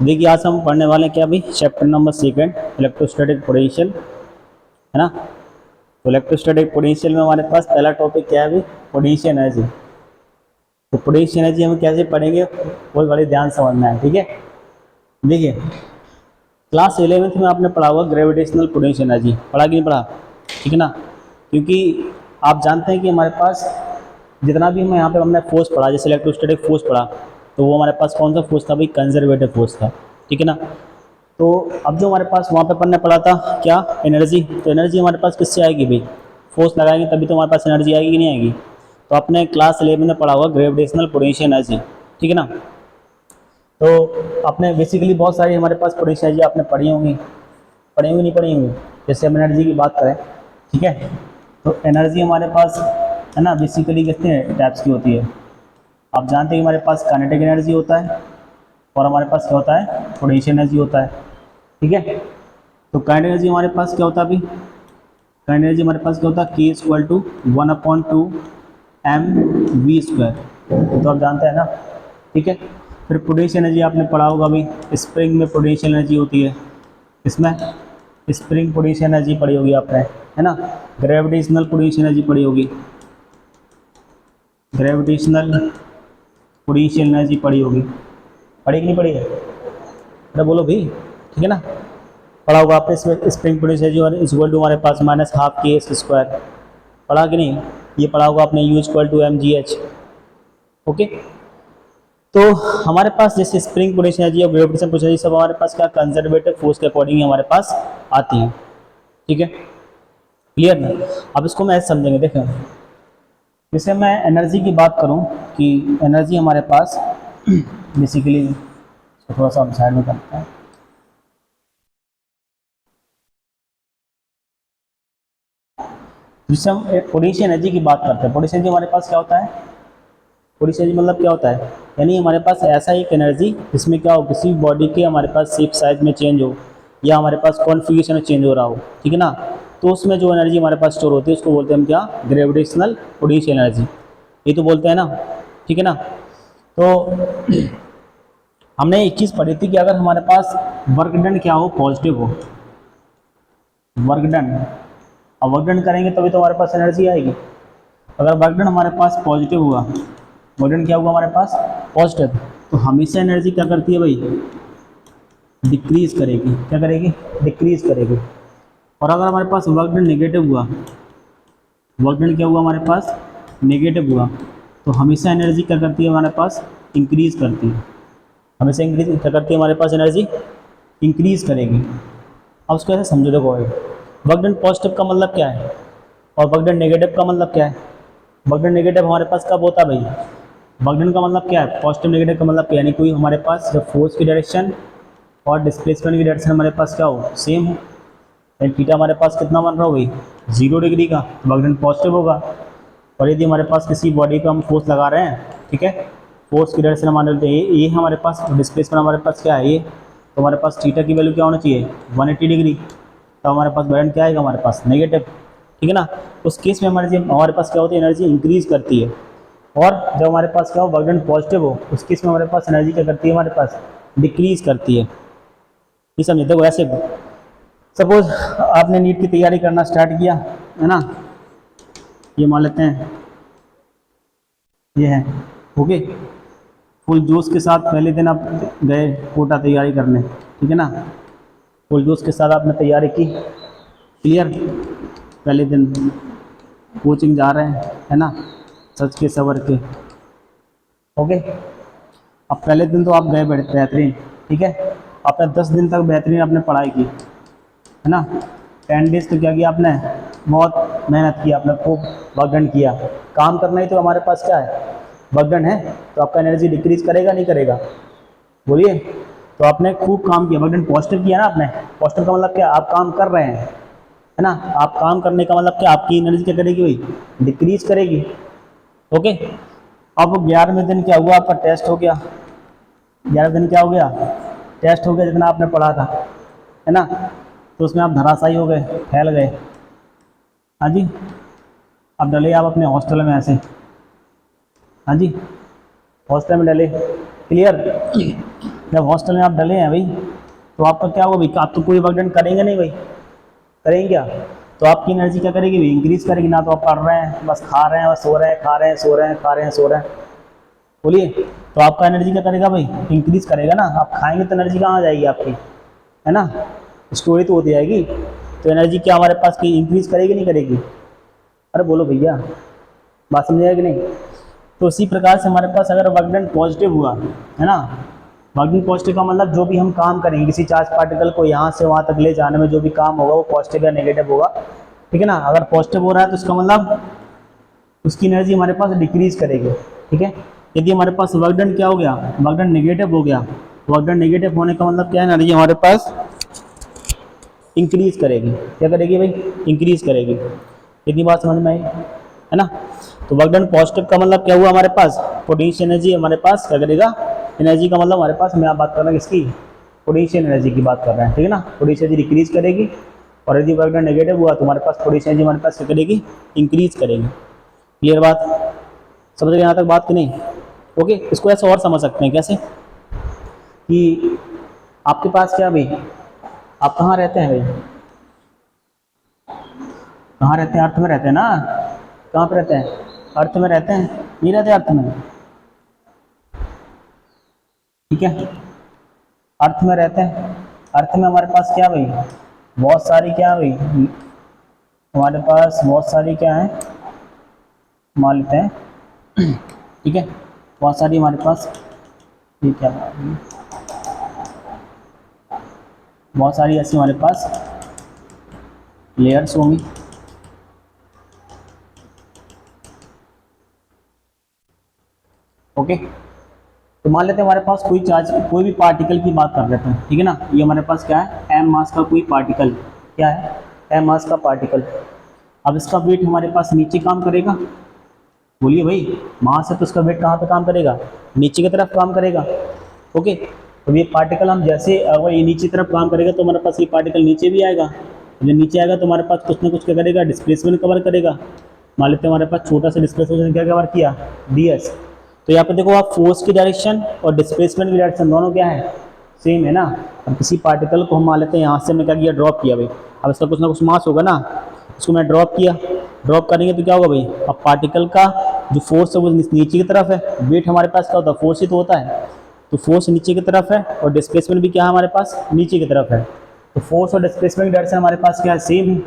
देखिए आज हम पढ़ने वाले हैं क्या भाई, चैप्टर नंबर 2 इलेक्ट्रोस्टैटिक पोटेंशियल, है ना। तो इलेक्ट्रोस्टैटिक पोटेंशियल में हमारे पास पहला टॉपिक क्या है भाई, पोटेंशियल एनर्जी। तो पोटेंशियल एनर्जी हम कैसे पढ़ेंगे बहुत बड़े ध्यान समझना है, ठीक है। देखिए क्लास 11th में आपने पढ़ा हुआ ग्रेविटेशनल पोटेंशियल एनर्जी, पढ़ा कि नहीं पढ़ा, ठीक है ना। क्योंकि आप जानते हैं कि हमारे पास जितना भी हम यहाँ पे हमने फोर्स पढ़ा, जैसे इलेक्ट्रोस्टैटिक फोर्स पढ़ा, तो वो हमारे पास कौन सा फोर्स था भाई, कंजर्वेटिव फोर्स था, ठीक है ना। तो अब जो हमारे पास वहाँ पे अपन ने पढ़ा था क्या, एनर्जी। तो एनर्जी हमारे पास किससे आएगी भाई, फोर्स लगाएंगे तभी तो हमारे पास एनर्जी आएगी कि नहीं आएगी। तो आपने क्लास 11 में पढ़ा हुआ ग्रेविटेशनल पोटेंशियल एनर्जी, ठीक है ना। तो आपने बेसिकली बहुत सारी हमारे पास पोटेंशियल एनर्जी आपने पढ़ी होंगी नहीं पढ़ी होंगी। जैसे हम एनर्जी की बात करें, ठीक है, तो एनर्जी हमारे पास है ना बेसिकली कितने टाइप्स की होती है। आप जानते हैं कि हमारे पास काइनेटिक एनर्जी होता है और हमारे पास क्या होता है, पोटेंशियल एनर्जी होता है, ठीक है। तो काइनेटिक एनर्जी हमारे पास क्या होता है अभी, काइनेटिक एनर्जी हमारे पास क्या होता है, K = 1/2 mv²। तो आप जानते हैं ना, ठीक है। फिर पोटेंशियल एनर्जी आपने पढ़ा होगा भाई, स्प्रिंग में पोटेंशियल एनर्जी होती है, इसमें स्प्रिंग पोटेंशियल एनर्जी पढ़ी होगी आपने, है ना। ग्रेविटेशनल पोटेंशियल एनर्जी पढ़ी होगी, ग्रेविटेशनल पोटेंशियल एनर्जी पढ़ी होगी, पढ़ी कि नहीं पढ़ी है, अरे बोलो भाई, ठीक है ना। पढ़ा होगा आपने spring potential energy equal to हमारे पास -12kx², पढ़ा कि नहीं, ये पढ़ा होगा आपने U = mgh, ओके। तो हमारे पास जैसे स्प्रिंग पोटेंशियल एनर्जी और ग्रेविटेशनल पोटेंशियल एनर्जी सब हमारे पास क्या कंजर्वेटिव फोर्स के अकॉर्डिंग हमारे पास आती है, ठीक है, क्लियर ना। अब इसको मैं ऐसे समझेंगे, देखें जैसे मैं एनर्जी की बात करूं कि एनर्जी हमारे पास बेसिकली थोड़ा सा हम साइड में करते हैं। जिससे हम पोटेंशियल एनर्जी की बात करते हैं, पोटेंशियल एनर्जी हमारे पास क्या होता है, पोटेंशियल एनर्जी मतलब क्या होता है, यानी हमारे पास ऐसा एक एनर्जी जिसमें क्या हो, किसी बॉडी के हमारे पास शेप साइज में चेंज हो या हमारे पास कॉन्फिगरेशन में चेंज हो रहा हो, ठीक है ना। तो उसमें जो एनर्जी हमारे पास स्टोर होती है उसको बोलते हैं हम क्या, ग्रेविटेशनल पोटेंशियल एनर्जी, ये तो बोलते हैं ना, ठीक है ना। तो हमने एक चीज़ पढ़ी थी कि अगर हमारे पास वर्क डन क्या हो, पॉजिटिव हो, वर्क डन, अब वर्क डन करेंगे तभी तो हमारे पास एनर्जी आएगी। अगर वर्क डन हमारे पास पॉजिटिव हुआ, वर्क डन क्या हुआ हमारे पास, पॉजिटिव, तो हमेशा एनर्जी क्या करती है भाई, डिक्रीज करेगी, क्या करेगी, डिक्रीज करेगी। और अगर हमारे पास वर्क डन नेगेटिव हुआ, वर्क डन क्या हुआ हमारे पास, नेगेटिव हुआ, तो हमेशा एनर्जी क्या करती है हमारे पास, इंक्रीज करती है, हमेशा इंक्रीज क्या करती है हमारे पास, एनर्जी इंक्रीज करेगी। अब उसको ऐसे समझो, देखो वर्क डन पॉजिटिव का मतलब क्या है और वर्क डन नेगेटिव का मतलब क्या है। वर्क डन नेगेटिव हमारे पास कब होता है भाई, वर्क डन का मतलब क्या है, पॉजिटिव नेगेटिव का मतलब क्या है, यानी कोई हमारे पास जब फोर्स की डायरेक्शन और डिस्प्लेसमेंट की डायरेक्शन हमारे पास क्या हो, सेम हो, यानी थीटा हमारे पास कितना बन रहा हो भाई, 0 डिग्री का, तो वर्क डन पॉजिटिव होगा। और यदि हमारे पास किसी बॉडी पे हम फोर्स लगा रहे हैं, ठीक है, फोर्स की डायरेक्शन हमारे ये हमारे पास डिस्प्लेसमेंट हमारे पास क्या है ये, तो हमारे पास थीटा की वैल्यू क्या होना चाहिए, 180 डिग्री, तो हमारे पास वर्क डन क्या आएगा हमारे पास, नेगेटिव, ठीक है ना। उस केस में हमारे पास क्या होती है, एनर्जी इंक्रीज करती है। और जब हमारे पास क्या हो, वर्क डन पॉजिटिव हो, उस केस में हमारे पास एनर्जी क्या करती है, हमारे पास डिक्रीज करती है। ये समझे, देखो ऐसे सपोज आपने नीट की तैयारी करना स्टार्ट किया, है ना, ये मान लेते हैं ये है, ओके, फुल जोश के साथ पहले दिन आप गए कोटा तैयारी करने, ठीक है ना, फुल जोश के साथ आपने तैयारी की, क्लियर, पहले दिन कोचिंग जा रहे हैं, है ना, सच के सवर के, ओके। अब पहले दिन तो आप गए बेहतरीन, ठीक है, आपने 10 दिन तक बेहतरीन आपने पढ़ाई की, है ना। 10 डेज तो क्या किया आपने, बहुत मेहनत की आपने, खूब वर्क डन किया, काम करना ही तो हमारे पास क्या है, वर्क डन है, तो आपका एनर्जी डिक्रीज करेगा नहीं करेगा, बोलिए। तो आपने खूब काम किया, वर्क डन पॉजिटिव किया ना आपने, पॉजिटिव का मतलब क्या, आप काम कर रहे हैं, है ना, आप काम करने का मतलब क्या, आपकी एनर्जी क्या करेगी भाई, डिक्रीज करेगी, ओके। अब 11वें दिन क्या हुआ, आपका टेस्ट हो गया, 11वें दिन क्या हो गया, टेस्ट हो गया, जितना आपने पढ़ा था, है ना, तो उसमें आप धराशायी हो गए, फैल गए, हाँ जी। अब डले आप अपने हॉस्टल में ऐसे, हाँ जी, हॉस्टल में डले, क्लियर। जब हॉस्टल में आप डले हैं भाई, तो आपका क्या होगा भाई, आप तो कोई वर्क डन करेंगे नहीं भाई, करेंगे क्या? तो आपकी एनर्जी क्या करेगी भाई, इंक्रीज करेगी ना। तो आप पढ़ रहे हैं, बस खा रहे हैं, बस सो रहे हैं, खा रहे हैं, सो रहे हैं, खा रहे हैं, सो रहे हैं, बोलिए, तो आपका एनर्जी क्या करेगा भाई, इंक्रीज करेगा ना। आप खाएंगे तो एनर्जी कहाँ आ जाएगी आपकी, है ना, स्टोरी तो होती जाएगी। तो एनर्जी क्या हमारे पास की इंक्रीज करेगी नहीं करेगी? अरे बोलो भैया, बात समझ आएगी नहीं? तो इसी प्रकार से हमारे पास अगर वर्क डन पॉजिटिव हुआ, है ना, वर्क डन पॉजिटिव का मतलब जो भी हम काम करेंगे किसी चार्ज पार्टिकल को यहाँ से वहाँ तक ले जाने में, जो भी काम होगा वो पॉजिटिव या नेगेटिव होगा, ठीक है ना। अगर पॉजिटिव हो रहा है तो इसका मतलब उसकी एनर्जी हमारे पास डिक्रीज करेगी, ठीक है। यदि हमारे पास वर्क डन क्या हो गया, वर्क डन नेगेटिव हो गया, वर्क डन नेगेटिव होने का मतलब क्या है, एनर्जी हमारे पास इंक्रीज करेगी। क्या करेगी भाई, इंक्रीज करेगी। इतनी बात समझ में आई, है ना। तो वर्क डन पॉजिटिव का मतलब क्या हुआ हमारे पास, पोटेंशियल एनर्जी हमारे पास क्या करेगा, एनर्जी का मतलब हमारे पास, मैं आप बात कर रहा हूँ किसकी, पोटेंशियल एनर्जी की बात कर रहे हैं, ठीक है ना। पोटेंशियल एनर्जी डिक्रीज करेगी, और यदि वर्क डन नेगेटिव हुआ तो हमारे पास पोटेंशियल एनर्जी हमारे पास क्या करेगी, इंक्रीज करेगी। क्लियर बात, समझ गए यहाँ तक बात कि नहीं? ओके, इसको ऐसे और समझ सकते हैं, कैसे कि आपके पास क्या भाई, आप कहाँ रहते हैं भाई, कहाँ रहते हैं, अर्थ में रहते हैं ना, कहाँ पे रहते हैं, अर्थ में रहते हैं, नहीं रहते अर्थ में, ठीक है, अर्थ में रहते हैं। अर्थ में हमारे पास क्या भाई, बहुत सारी क्या भाई, हमारे पास बहुत सारी क्या है, मान लेते हैं, ठीक है, बहुत सारी हमारे पास, ये क्या है? बहुत सारी ऐसी हमारे पास लेयर्स होंगी, ओके। तो मान लेते हैं हमारे पास कोई चार्ज, कोई भी पार्टिकल की बात कर लेते हैं, ठीक है ना। ये हमारे पास क्या है, एम मास का कोई पार्टिकल, क्या है, एम मास का पार्टिकल। अब इसका वेट हमारे पास नीचे काम करेगा, बोलिए भाई, मास है तो इसका वेट कहाँ पे काम करेगा, नीचे की तरफ काम करेगा, ओके। तो ये पार्टिकल हम जैसे, अगर ये नीचे तरफ काम करेगा तो हमारे पास ये पार्टिकल नीचे भी आएगा, जब नीचे आएगा तो हमारे पास कुछ ना कुछ क्या करेगा, डिस्प्लेसमेंट कवर करेगा। मान लेते हैं हमारे पास छोटा सा डिस्प्लेसमेंट क्या कवर किया, ds। तो यहाँ पे देखो आप, फोर्स की डायरेक्शन और डिस्प्लेसमेंट की डायरेक्शन दोनों क्या है, सेम है ना। अब किसी पार्टिकल को हम मान लेते हैं यहाँ से मैं क्या किया, ड्रॉप किया भाई, अब इसका कुछ ना कुछ मास होगा ना, इसको मैं ड्रॉप किया, ड्रॉप करेंगे तो क्या होगा भाई, अब पार्टिकल का जो फोर्स है वो नीचे की तरफ है, वेट हमारे पास क्या होता है, फोर्स ही तो होता है, तो फोर्स नीचे की तरफ है और डिस्प्लेसमेंट भी क्या है हमारे पास, नीचे की तरफ है। तो फोर्स और डिस्प्लेसमेंट की डायरेक्शन हमारे पास क्या है, सेम है।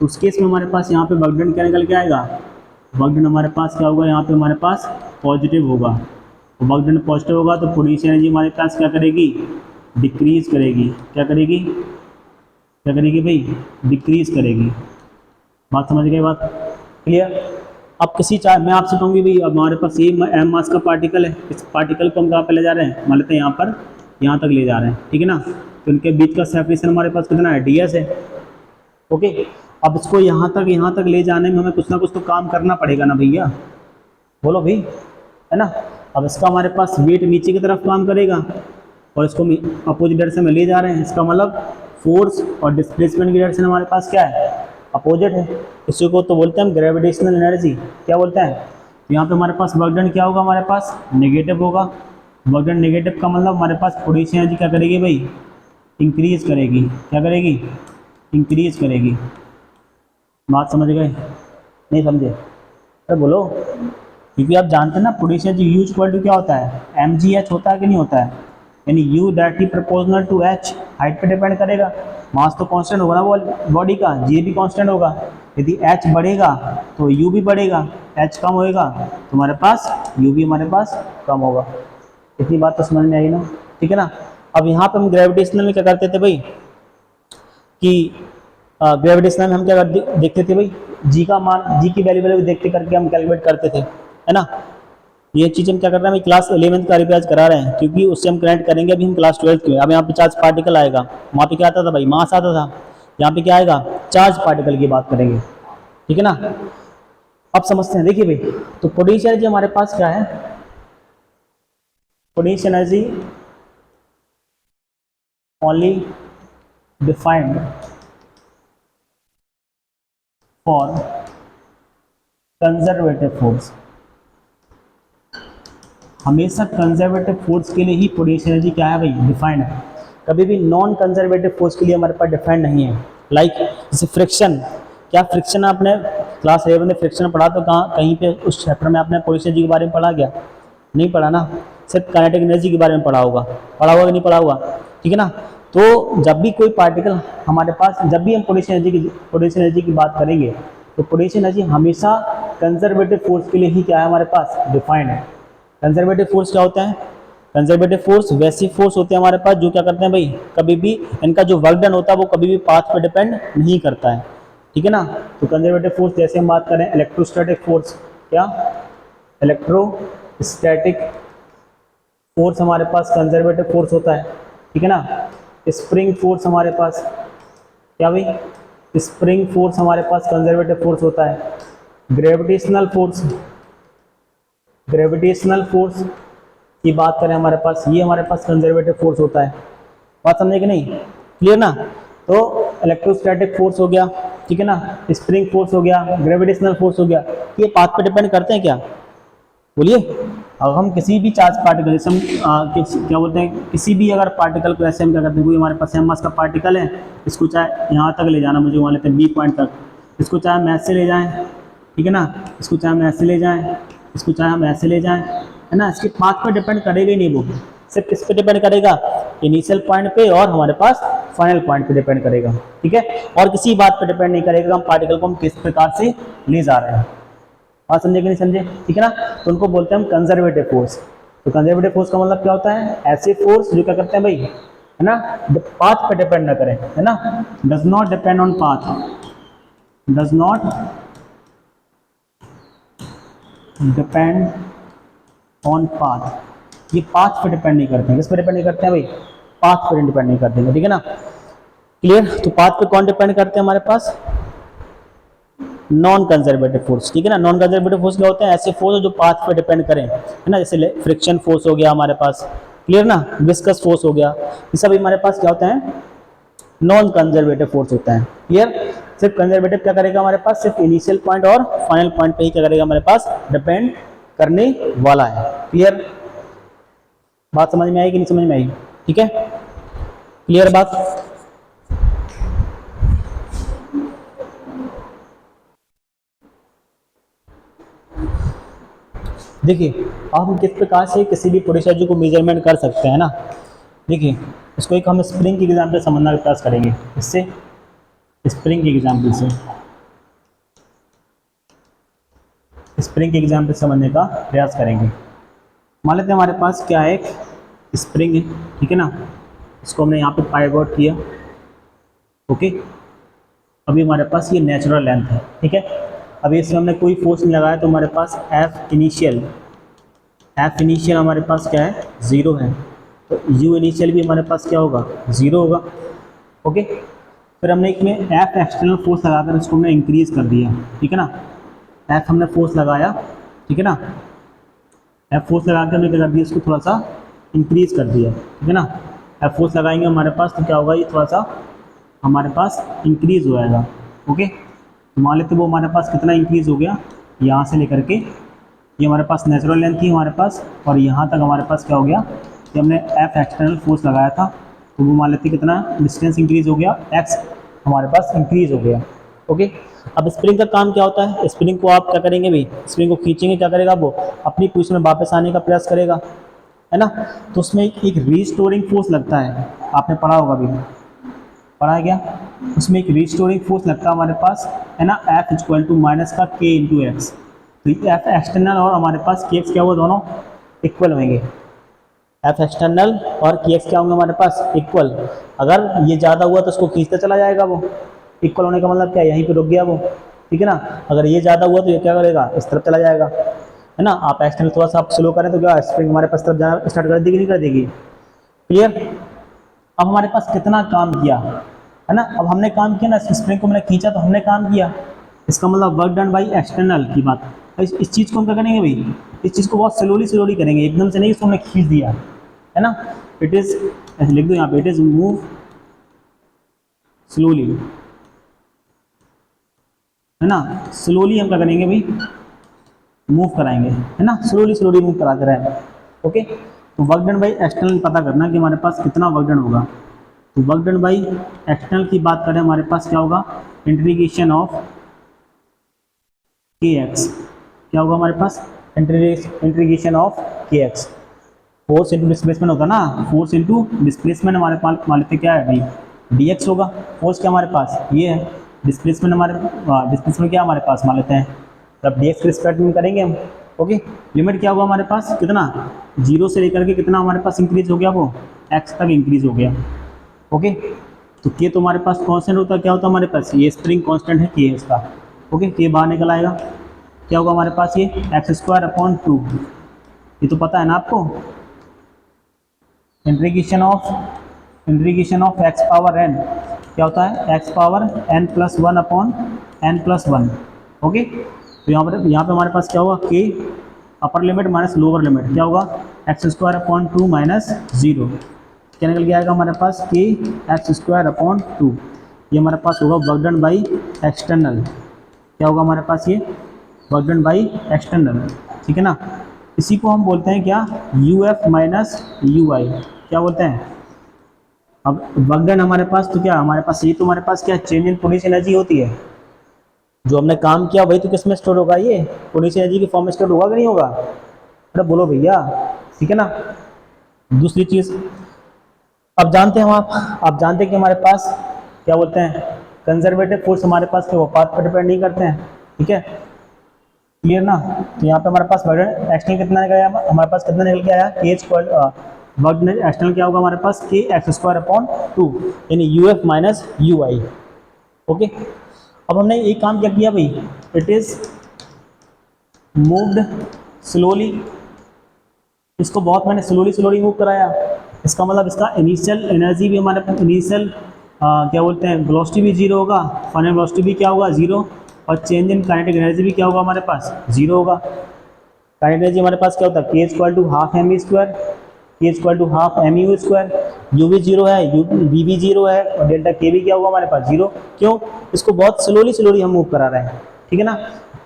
तो उस केस में हमारे पास यहाँ पे वर्क डन क्या निकल के आएगा, वर्क डन हमारे पास क्या होगा, यहाँ पे हमारे पास पॉजिटिव होगा। तो वर्क डन पॉजिटिव होगा तो पोटेंशियल एनर्जी हमारे पास क्या करेगी, डिक्रीज करेगी। क्या करेगी, क्या करेगी भाई, डिक्रीज करेगी। बात समझ गए, बात क्लियर? अब किसी चार्ज, मैं आपसे कहूँगी भाई, अब हमारे पास ये एम मास का पार्टिकल है, इस पार्टिकल को हम कहाँ पे ले जा रहे हैं, मान लेते हैं यहाँ पर, यहाँ तक ले जा रहे हैं, ठीक है ना। तो इनके बीच का सेपरेशन हमारे पास कितना है, ds है, ओके। अब इसको यहाँ तक ले जाने में हमें कुछ ना कुछ तो काम करना पड़ेगा ना भैया, बोलो भाई, है ना। अब इसका हमारे पास वेट नीचे की तरफ काम करेगा और इसको अपोजिट डायरेक्शन में ले जा रहे हैं, इसका मतलब फोर्स और डिस्प्लेसमेंट की डायरेक्शन हमारे पास क्या है, अपोजिट है। इसी को तो बोलते हैं हम ग्रेविटेशनल एनर्जी, क्या बोलते हैं। तो यहाँ पे हमारे पास वर्क डन क्या होगा, हमारे पास नेगेटिव होगा। वर्क डन नेगेटिव का मतलब हमारे पास पोटेंशियल एनर्जी क्या करेगी भाई, इंक्रीज करेगी। क्या करेगी, इंक्रीज करेगी। बात समझ गए, नहीं समझे, अरे बोलो, क्योंकि आप जानते हैं ना potential energy U equal to क्या होता है, mgh होता है कि नहीं होता है, यानी u directly proportional to h, height पे डिपेंड करेगा। मास तो कांस्टेंट होगा ना बॉडी का, g भी कांस्टेंट होगा। यदि h बढ़ेगा तो u भी बढ़ेगा, h कम होएगा तो हमारे पास u भी हमारे पास कम होगा। इतनी बात तो समझ में आई ना, ठीक है ना। अब यहाँ पे हम ग्रेविटेशनल में क्या करते थे भाई, कि ग्रेविटेशनल में हम क्या देखते थे भाई, जी का मान, जी की वैल्यू देखते करके हम कैलकुलेट करते थे, है ना। ये चीज़ हम क्या कर रहे हैं, हम क्लास 11th का रिवाइज करा रहे हैं, क्योंकि उससे हम कनेक्ट करेंगे अभी हम क्लास 12th के। अब यहाँ पे चार्ज पार्टिकल आएगा, वहाँ पे क्या आता था भाई, मास आता था, यहाँ पे क्या आएगा, चार्ज पार्टिकल की बात करेंगे, ठीक है ना। अब समझते हैं, देखिए भाई, तो पोटेंशियल एनर्जी हमारे पास क्या है, potential energy only defined for conservative force. हमेशा कंजर्वेटिव फोर्स के लिए ही पोटेंशियल एनर्जी क्या है भाई, डिफाइंड है। कभी भी नॉन कंजर्वेटिव फोर्स के लिए हमारे पास डिफाइंड नहीं है। लाइक जैसे फ्रिक्शन, क्या फ्रिक्शन आपने क्लास 11 में फ्रिक्शन पढ़ा तो कहाँ कहीं पे उस चैप्टर में आपने पोटेंशियल एनर्जी के बारे में पढ़ा गया? नहीं पढ़ा ना, सिर्फ काइनेटिक एनर्जी के बारे में पढ़ा होगा कि नहीं पढ़ा हुआ, ठीक है ना। तो जब भी कोई पार्टिकल हमारे पास, जब भी हम पोटेंशियल एनर्जी की बात करेंगे तो पोटेंशियल एनर्जी हमेशा कंजर्वेटिव फोर्स के लिए ही क्या है हमारे पास, डिफाइंड है। कंजर्वेटिव फोर्स क्या होता है? कंजर्वेटिव फोर्स वैसी फोर्स होते हैं हमारे पास जो क्या करते हैं भाई, कभी भी इनका जो वर्क डन होता है वो कभी भी पाथ पर डिपेंड नहीं करता है, ठीक है ना। तो कंजर्वेटिव फोर्स जैसे हम बात करें इलेक्ट्रोस्टैटिक फोर्स, क्या इलेक्ट्रोस्टैटिक फोर्स हमारे पास कंजर्वेटिव फोर्स होता है, ठीक है ना। स्प्रिंग फोर्स हमारे पास क्या भाई, स्प्रिंग फोर्स हमारे पास कंजर्वेटिव फोर्स होता है। ग्रेविटेशनल फोर्स, ग्रेविटेशनल फोर्स की बात करें हमारे पास, ये हमारे पास कंजर्वेटिव फोर्स होता है। बात समझे कि नहीं, क्लियर ना। तो इलेक्ट्रोस्टैटिक फोर्स हो गया, ठीक है ना, स्प्रिंग फोर्स हो गया, ग्रेविटेशनल फोर्स हो गया, ये पाथ पे डिपेंड करते हैं क्या, बोलिए। अब हम किसी भी चार्ज पार्टिकल, जैसे हम क्या बोलते हैं, किसी भी अगर पार्टिकल को ऐसे हम क्या करते हैं, कोई हमारे पास एम मास का पार्टिकल है, इसको चाहे यहाँ तक ले जाना, मुझे वहाँ लेते हैं बी पॉइंट तक, इसको चाहे हम ऐसे ले जाएं, ठीक है ना, इसको चाहे हम ऐसे ले जाएं, इसको चाहे हम ऐसे ले जाएं, है ना, इसके पाथ पर डिपेंड करेगा ही नहीं, वो सिर्फ किस पे डिपेंड करेगा, इनिशियल पॉइंट पे और हमारे पास फाइनल पॉइंट पे डिपेंड करेगा, ठीक है। और किसी बात पे डिपेंड नहीं करेगा हम पार्टिकल को हम किस प्रकार से ले जा रहे हैं। बात समझे कि नहीं समझे, ठीक है ना। तो उनको बोलते हैं हम कंजर्वेटिव फोर्स। तो कंजर्वेटिव फोर्स का मतलब क्या होता है, ऐसे फोर्स जो क्या करते हैं भाई, है ना, पाथ पे डिपेंड ना करें, है ना, does not depend on path, does not depend on path, ये पाथ पे डिपेंड नहीं करते हैं, किस पे डिपेंड नहीं करते हैं भाई, पाथ पे डिपेंड नहीं करते हैं, ठीक है ना, क्लियर। तो पाथ पे कौन डिपेंड करते हैं हमारे पास, नॉन कंजर्वेटिव फोर्स, ठीक है ना। नॉन कंजर्वेटिव फोर्स क्या होते हैं, ऐसे फोर्स जो पाथ पे डिपेंड करें, है ना, जैसे फ्रिक्शन फोर्स हो गया हमारे पास, क्लियर ना, विस्कस फोर्स हो गया, ये सब हमारे पास क्या होता है, नॉन कंजर्वेटिव फोर्स होता है, क्लियर। सिर्फ कंजर्वेटिव क्या करेगा हमारे पास, सिर्फ इनिशियल पॉइंट और फाइनल पॉइंट पे ही क्या करेगा हमारे पास, डिपेंड करने वाला है, क्लियर। बात समझ में आई कि नहीं समझ में आई, ठीक है, क्लियर बात। देखिए अब हम किस प्रकार से किसी भी पोटेंशियल एनर्जी को मेजरमेंट कर सकते हैं ना। देखिए इसको एक हम स्प्रिंग की एग्जाम्पल समझने का प्रयास करेंगे, इससे स्प्रिंग की एग्जाम्पल से, स्प्रिंग की एग्जाम्पल समझने का प्रयास करेंगे। मान लेते हैं हमारे पास क्या है, एक स्प्रिंग है, ठीक है ना, इसको हमने यहाँ पे पाइवोट किया, ओके। अभी हमारे पास ये नेचुरल लेंथ है, ठीक है। अभी इसमें हमने कोई फोर्स नहीं लगाया तो हमारे पास एफ इनिशियल हमारे पास क्या है, ज़ीरो है, तो यू इनिशियल भी हमारे पास क्या होगा, ज़ीरो होगा, ओके। फिर हमने इसमें एफ एक्सटर्नल फोर्स लगाकर इसको हमने इंक्रीज़ कर दिया, ठीक है ना, एफ हमने फोर्स लगाया, ठीक है ना, एफ फोर्स लगा के हमने क्या कर दिया, इसको थोड़ा सा इंक्रीज़ कर दिया, ठीक है ना। एफ फोर्स लगाएंगे हमारे पास तो क्या होगा, ये थोड़ा सा हमारे पास इंक्रीज़ हो जाएगा, ओके। तो मान लेते वो हमारे पास कितना इंक्रीज़ हो गया, यहाँ से लेकर के ये हमारे पास नेचुरल लेंथ थी हमारे पास, और यहाँ तक हमारे पास क्या हो गया कि हमने एफ एक्सटर्नल फोर्स लगाया था, तो वो मान लेते कितना डिस्टेंस इंक्रीज़ हो गया, एक्स हमारे पास इंक्रीज़ हो गया, ओके। अब स्प्रिंग का काम क्या होता है, स्प्रिंग को आप क्या करेंगे भाई, स्प्रिंग को खींचेंगे, क्या करेगा वो अपनी पोजीशन में वापस आने का प्रयास करेगा, है ना। तो उसमें एक रीस्टोरिंग फोर्स लगता है, आपने पढ़ा होगा अभी, पढ़ा है क्या, उसमें एक रीस्टोरिंग फोर्स लगता है हमारे पास, है ना, एफ इक्वल टू माइनस का के इंटू एक्स। तो एफ एक्सटर्नल और हमारे पास के एक्स क्या हुआ, दोनों इक्वल होंगे, एफ एक्सटर्नल और के एक्स क्या होंगे हमारे पास, इक्वल। अगर ये ज़्यादा हुआ तो उसको खींचता चला जाएगा, वो इक्वल होने का मतलब क्या, यहीं पे रुक गया वो, ठीक है ना। अगर ये ज़्यादा हुआ तो ये क्या करेगा, इस तरफ चला जाएगा, है ना। आप एक्सटर्नल थोड़ा सा आप स्लो करें तो क्या स्प्रिंग हमारे पास तरफ जाना स्टार्ट कर देगी, नहीं कर देगी, क्लियर। अब हमारे पास कितना काम किया, है ना, अब हमने काम किया ना, स्प्रिंग को मैंने खींचा तो हमने काम किया, इसका मतलब वर्क डन बाई एक्सटर्नल की बात। इस चीज़ को हम क्या करेंगे भाई, इस चीज़ को बहुत स्लोली करेंगे, एकदम से नहीं इसको हमने खींच दिया, है ना। इट इज़, लिख दो यहाँ पे, इट इज़ मूव स्लोली, है ना, स्लोली हम क्या करेंगे भाई, मूव कराएंगे, है ना, स्लोली मूव कराते रहें। ओके, तो वर्क डन बाई एक्सटर्नल पता करना कि हमारे पास कितना वर्क डन होगा। तो वर्क डन बाई एक्सटर्नल की बात करें, हमारे पास क्या होगा, इंटीग्रेशन ऑफ के एक्स, क्या होगा हमारे पास, इंटीग्रेशन ऑफ के एक्स, फोर्स इंटू डिस्प्लेसमेंट होता है ना, फोर्स इंटू डिस्प्लेसमेंट हमारे पास मान लेते क्या है भाई, डी एक्स होगा। फोर्स क्या हमारे पास ये है, डिस्प्लेसमेंट हमारे, डिस्प्लेसमेंट क्या हमारे पास मान लेते हैं, तब डी एक्स के रिस्पेक्ट में करेंगे हम। ओके, लिमिट क्या होगा हमारे पास, कितना, जीरो से लेकर के कितना हमारे पास इंक्रीज हो गया, वो एक्स तक इंक्रीज हो गया। ओके, तो के तो हमारे पास कांस्टेंट होता है, क्या होता है हमारे पास, ये स्प्रिंग कांस्टेंट है के इसका। ओके, के बाहर निकल आएगा, क्या होगा हमारे पास, ये एक्स स्क्वायर अपॉन 2, ये तो पता है ना आपको, integration of x power n, क्या होता है, x power n plus one upon n plus one. Okay, तो यहाँ पे हमारे पास क्या होगा, के upper limit minus lower limit, क्या होगा, x square upon 2 minus zero, क्या निकल के आएगा हमारे पास, के एक्स स्क्वायर अपॉन 2, ये हमारे पास होगा वर्क डन बाई एक्सटर्नल, क्या होगा हमारे पास, ये वर्क डन बाई एक्सटर्नल, ठीक है ना। इसी को हम बोलते हैं क्या, यू एफ माइनस यू आई, क्या बोलते हैं। अब वर्क डन हमारे पास तो क्या हमारे पास, ये तो हमारे पास क्या, चेंज इन पोटेंशियल एनर्जी होती है, जो हमने काम किया वही तो किस में स्टोर होगा, ये पोटेंशियल एनर्जी की फॉर्म में स्टोर होगा कि नहीं होगा, अरे बोलो भैया, ठीक है ना। दूसरी चीज़, अब जानते हैं आप जानते हैं कि हमारे पास क्या बोलते हैं, कंजर्वेटिव फोर्स हमारे पास के वो पाथ पर डिपेंड नहीं करते हैं, ठीक है, क्लियर ना। तो यहाँ पे हमारे पास वर्क डन एक्सटर्नल कितना निकल आया, हमारे पास कितना निकल के आया, के स्क्वायर, वर्क डन एक्सटर्नल क्या होगा हमारे पास, के एक्स स्क्वायर अपॉन 2, यानी you f minus u I. Okay, अब हमने एक काम क्या किया भाई, इट इज मूव्ड स्लोली, इसको बहुत मैंने स्लोली मूव कराया, इसका मतलब इसका इनिशियल एनर्जी भी हमारे पास, इनिशियल क्या बोलते हैं, वेलोसिटी भी जीरो होगा, फाइनल वेलोसिटी भी क्या होगा, जीरो, और चेंज इन काइनेटिक एनर्जी भी क्या होगा हमारे पास, जीरो होगा। काइनेटिक एनर्जी हमारे पास क्या होता है, K equal to half m e square, K equal to half m u square, u भी जीरो है, यू वी भी जीरो है, और डेल्टा के भी क्या होगा हमारे पास, जीरो। क्यों, इसको बहुत स्लोली हम मूव करा रहे हैं, ठीक है ना।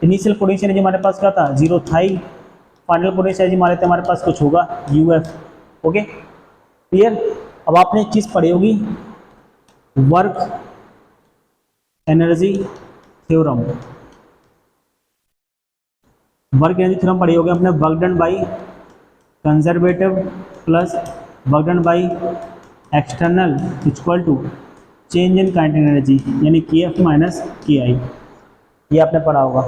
इनिशियल पोटेंशियल एनर्जी हमारे पास क्या था, जीरो था ही, फाइनल पोटेंशियल एनर्जी मान लेते हैं हमारे पास कुछ होगा, यू एफ। Okay, clear. अब आपने एक चीज़ पढ़ी होगी, work energy theorem, work energy theorem पढ़ी होगी अपने, work done by conservative plus work done by external equal to change in kinetic energy, यानी के एफ माइनस के आई, ये आपने पढ़ा होगा।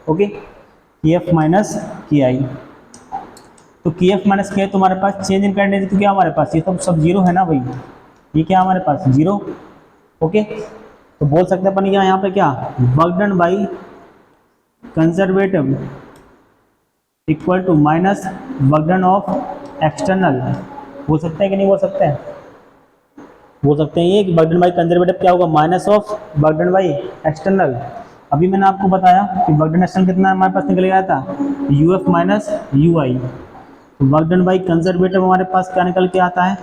ओके, के एफ माइनस के आई, तो के एफ माइनस के आई तुम्हारे पास चेंज इन काइनेटिक एनर्जी तो क्या हमारे पास, ये तो सब जीरो है ना भाई, ये क्या हमारे पास, जीरो। ओके, तो बोल सकते हैं अपन यहाँ पे क्या, work done by conservative equal to minus work done of external, बोल सकते हैं कि नहीं बोल सकते हैं, बोल सकते हैं ये कि वर्क डन बाई कंजर्वेटिव क्या होगा, minus of work done by external. अभी मैंने आपको बताया कि वर्क डन एक्सटर्नल कितना हमारे पास निकल गया था, यू एफ माइनस यू आई, तो वर्क डन बाई कंजर्वेटिव हमारे पास क्या निकल के आता है,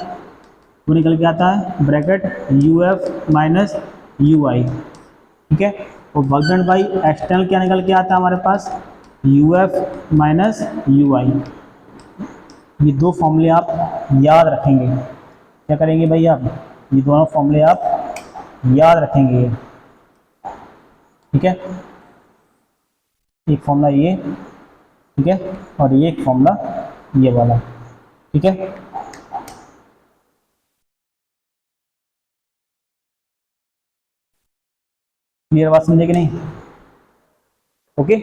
वो निकल के आता है bracket u f minus u i, ठीक है। और वर्क डन बाई एक्सटर्नल क्या निकल के आता है हमारे पास, यू एफ माइनस यू आई। ये दो फॉर्मूले आप याद रखेंगे, क्या करेंगे भाई आप, ये दोनों फॉर्मूले आप याद रखेंगे, ठीक है। एक फॉर्मूला ये, ठीक है, और ये एक फॉर्मूला ये वाला, ठीक है। क्लियर बात समझे कि नहीं, ओके।